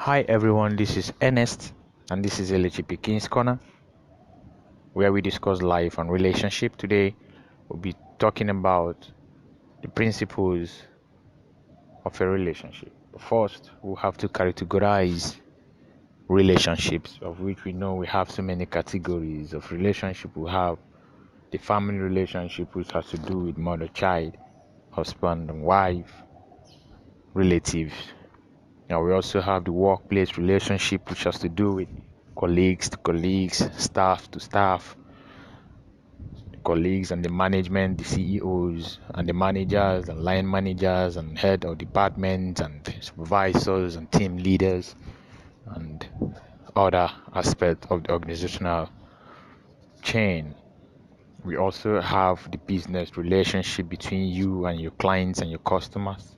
Hi everyone, this is Ernest, and this is LHP King's Corner, where we discuss life and relationship. Today, we'll be talking about the principles of a relationship. But first, we'll have to categorize relationships, of which we know we have so many categories of relationship. We have the family relationship, which has to do with mother-child, husband and wife, relatives. Now we also have the workplace relationship, which has to do with colleagues to colleagues, staff to staff, colleagues and the management, the CEOs and the managers and line managers and head of departments and supervisors and team leaders and other aspects of the organizational chain. We also have the business relationship between you and your clients and your customers.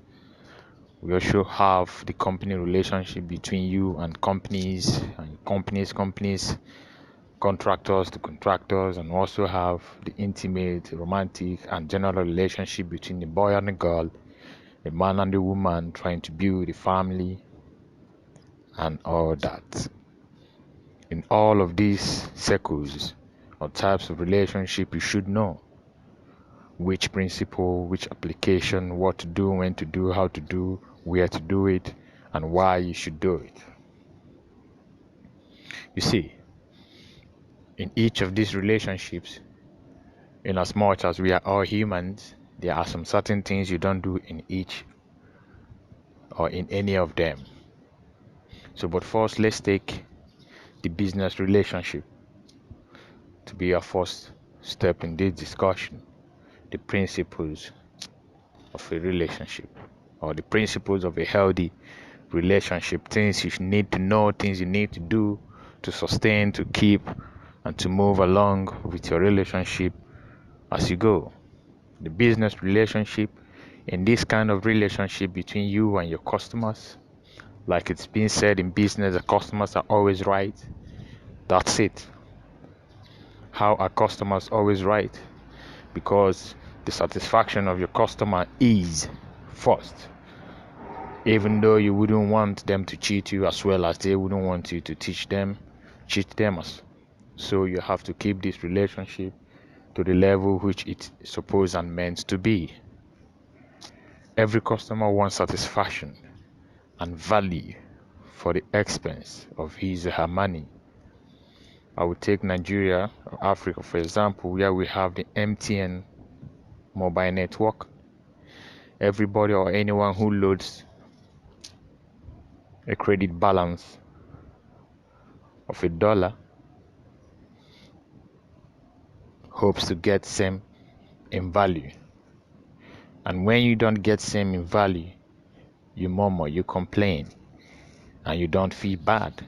We also have the company relationship between you and companies, contractors to contractors, and also have the intimate, romantic, and general relationship between the boy and the girl, the man and the woman trying to build a family, and all that. In all of these circles or types of relationship, you should know which principle, which application, what to do, when to do, how to do, where to do it, and why you should do it. You see, in each of these relationships, in as much as we are all humans, there are some certain things you don't do in each or in any of them. So, but first, let's take the business relationship to be our first step in this discussion. The principles of a relationship, or the principles of a healthy relationship, things you need to know, things you need to do to sustain, to keep, and to move along with your relationship as you go. The business relationship, in this kind of relationship between you and your customers, like it's been said in business, the customers are always right. That's it. How are customers always right? Because the satisfaction of your customer is first. Even though you wouldn't want them to cheat you, as well as they wouldn't want you to cheat them. So you have to keep this relationship to the level which it's supposed and meant to be. Every customer wants satisfaction and value for the expense of his or her money. I would take Nigeria or Africa, for example, where we have the MTN mobile network. Everybody or anyone who loads a credit balance of $1 hopes to get same in value. And when you don't get same in value, you murmur, you complain, and you don't feel bad.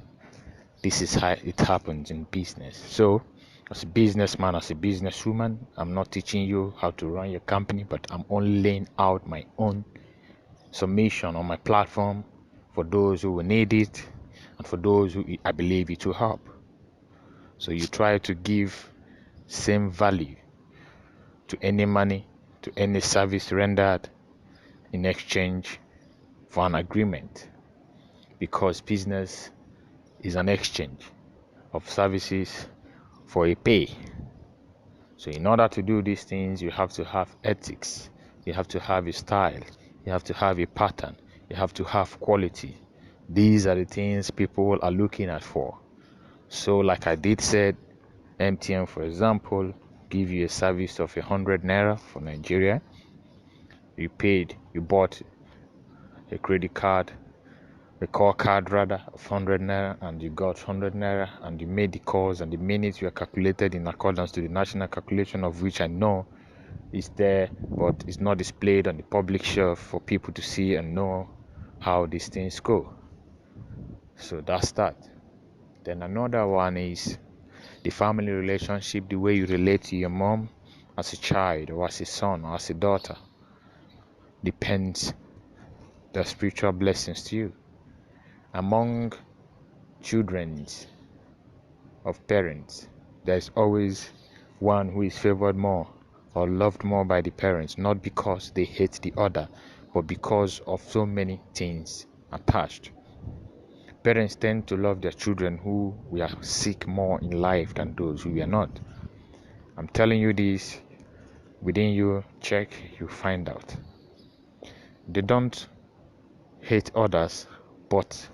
This is how it happens in business. So, as a businessman, as a businesswoman, I'm not teaching you how to run your company, but I'm only laying out my own submission on my platform for those who will need it and for those who I believe it will help. So you try to give same value to any money, to any service rendered in exchange for an agreement, because business is an exchange of services for a pay. So in order to do these things, you have to have ethics, you have to have a style, you have to have a pattern, you have to have quality. These are the things people are looking at for. So like I did said, MTN, for example, give you a service of 100 naira for Nigeria. You bought a credit card, a call card rather, of 100 naira, and you got 100 naira, and you made the calls, and the minutes were calculated in accordance to the national calculation, of which I know is there, but it's not displayed on the public shelf for people to see and know how these things go. So that's that. Then another one is the family relationship, the way you relate to your mom as a child or as a son or as a daughter, depends the spiritual blessings to you. Among children of parents, there's always one who is favored more or loved more by the parents, not because they hate the other, but because of so many things attached. Parents tend to love their children who were sick more in life than those who were not. I'm telling you this, within you, check, you find out. They don't hate others, but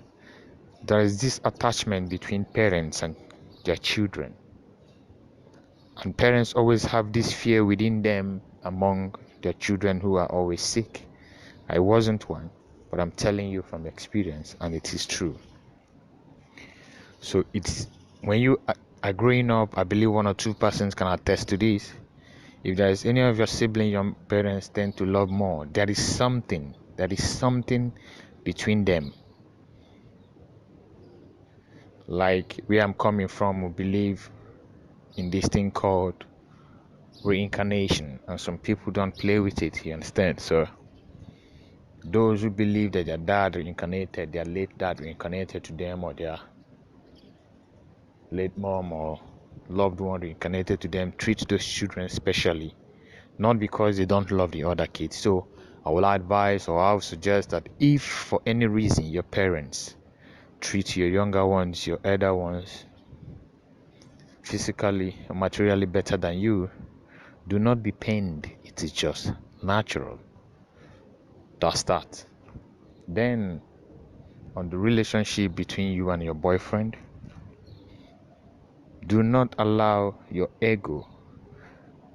there is this attachment between parents and their children. And parents always have this fear within them among their children who are always sick. I wasn't one, but I'm telling you from experience, and it is true. So it's when you are growing up, I believe one or two persons can attest to this. If there is any of your siblings your parents tend to love more, there is something between them. Like where I'm coming from, we believe in this thing called reincarnation, and some people don't play with it, you understand? So those who believe that their dad reincarnated, their late dad reincarnated to them, or their late mom or loved one reincarnated to them, treat those children specially, not because they don't love the other kids. So I will advise, or I will suggest that if for any reason your parents treat your younger ones, your elder ones, physically or materially better than you, do not be pained. It is just natural. That's that. Then on the relationship between you and your boyfriend, do not allow your ego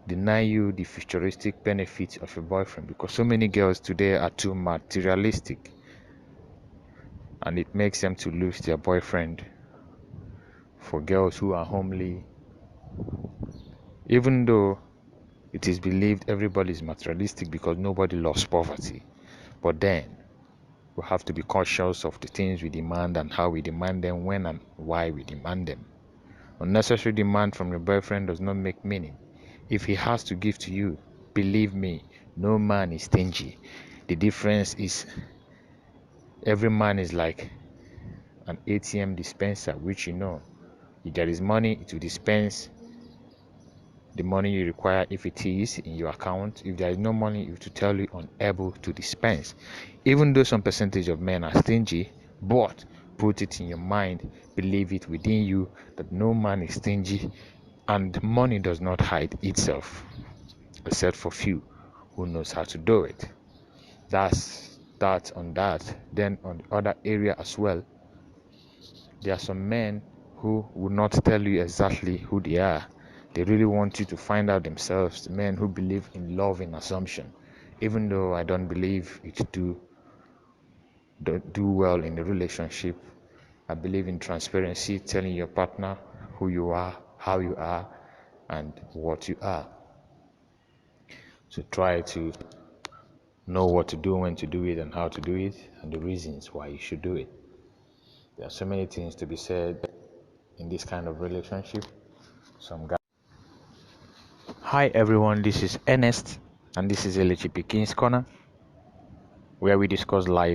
deny you the futuristic benefits of your boyfriend, because so many girls today are too materialistic, and it makes them to lose their boyfriend for girls who are homely, even though it is believed everybody is materialistic because nobody loves poverty. But then we have to be cautious of the things we demand and how we demand them, when and why we demand them. Unnecessary demand from your boyfriend does not make meaning. If he has to give to you, believe me, no man is stingy. The difference is every man is like an ATM dispenser, which if there is money, it will dispense the money you require if it is in your account. If there is no money, it will tell you unable to dispense. Even though some percentage of men are stingy, but put it in your mind, believe it within you that no man is stingy, and money does not hide itself, except for few who knows how to do it. That's that on that. Then on the other area as well, there are some men who will not tell you exactly who they are. They really want you to find out themselves. The men who believe in love in assumption, even though I don't believe it do well in a relationship. I believe in transparency, telling your partner who you are, how you are, and what you are. So try to know what to do, when to do it, and how to do it, and the reasons why you should do it. There are so many things to be said in this kind of relationship. Some guys. Hi everyone, this is Ernest, and this is LHP King's Corner, where we discuss life